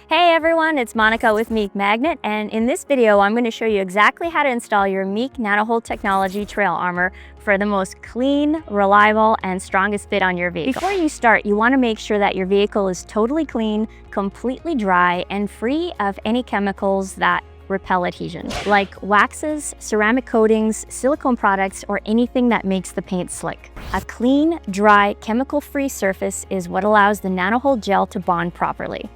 Hey everyone, it's Monika with MEK Magnet, and in this video I'm going to show you exactly how to install your MEK Nano-Hold technology trail armor for the most clean, reliable, and strongest fit on your vehicle. Before you start, you want to make sure that your vehicle is totally clean, completely dry, and free of any chemicals that repel adhesion, like waxes, ceramic coatings, silicone products, or anything that makes the paint slick. A clean, dry, chemical-free surface is what allows the Nano-Hold gel to bond properly.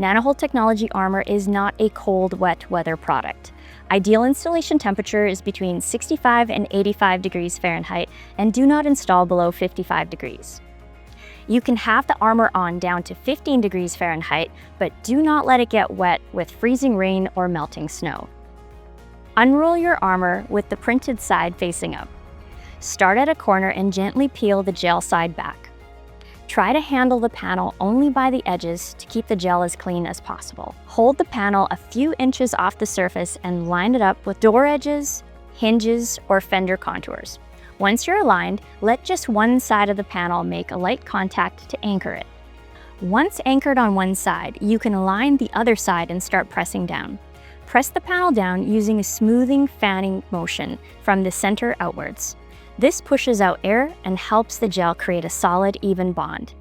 Nano-Hold technology armor is not a cold, wet weather product. Ideal installation temperature is between 65 and 85 degrees Fahrenheit, and do not install below 55 degrees. You can have the armor on down to 15 degrees Fahrenheit, but do not let it get wet with freezing rain or melting snow. Unroll your armor with the printed side facing up. Start at a corner and gently peel the gel side back. Try to handle the panel only by the edges to keep the gel as clean as possible. Hold the panel a few inches off the surface and line it up with door edges, hinges, or fender contours. Once you're aligned, let just one side of the panel make a light contact to anchor it. Once anchored on one side, you can align the other side and start pressing down. Press the panel down using a smoothing fanning motion from the center outwards. This pushes out air and helps the gel create a solid, even bond.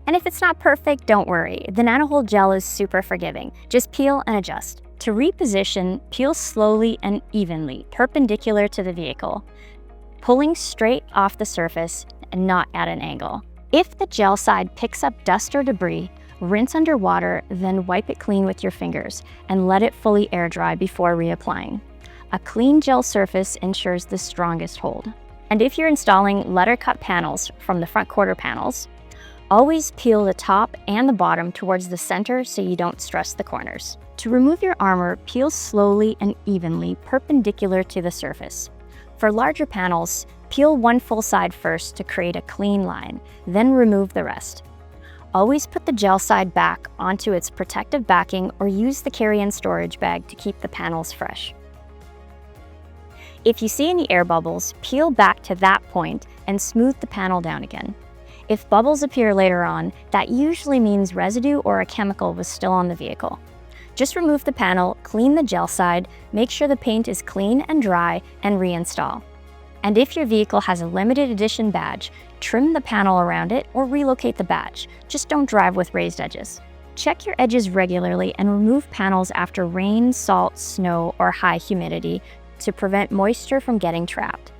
And if it's not perfect, don't worry. The Nano-Hold gel is super forgiving. Just peel and adjust. To reposition, peel slowly and evenly, perpendicular to the vehicle, pulling straight off the surface and not at an angle. If the gel side picks up dust or debris, rinse under water, then wipe it clean with your fingers and let it fully air dry before reapplying. A clean gel surface ensures the strongest hold. And if you're installing letter cut panels from the front quarter panels, always peel the top and the bottom towards the center so you don't stress the corners. To remove your armor, peel slowly and evenly, perpendicular to the surface. For larger panels, peel one full side first to create a clean line, then remove the rest. Always put the gel side back onto its protective backing or use the carry-in storage bag to keep the panels fresh. If you see any air bubbles, peel back to that point and smooth the panel down again. If bubbles appear later on, that usually means residue or a chemical was still on the vehicle. Just remove the panel, clean the gel side, make sure the paint is clean and dry, and reinstall. And if your vehicle has a limited edition badge, trim the panel around it or relocate the badge. Just don't drive with raised edges. Check your edges regularly and remove panels after rain, salt, snow, or high humidity to prevent moisture from getting trapped.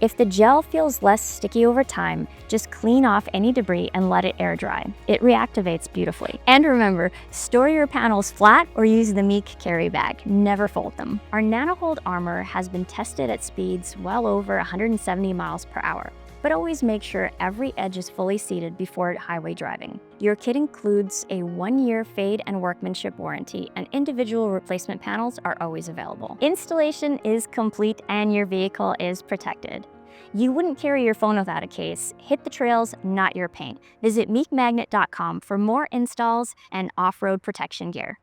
If the gel feels less sticky over time, just clean off any debris and let it air dry. It reactivates beautifully. And remember, store your panels flat or use the MEK carry bag. Never fold them. Our Nano-Hold armor has been tested at speeds well over 170 miles per hour. But always make sure every edge is fully seated before highway driving. Your kit includes a 1-year fade and workmanship warranty, and individual replacement panels are always available. Installation is complete and your vehicle is protected. You wouldn't carry your phone without a case. Hit the trails, not your paint. Visit MEKMagnet.com for more installs and off-road protection gear.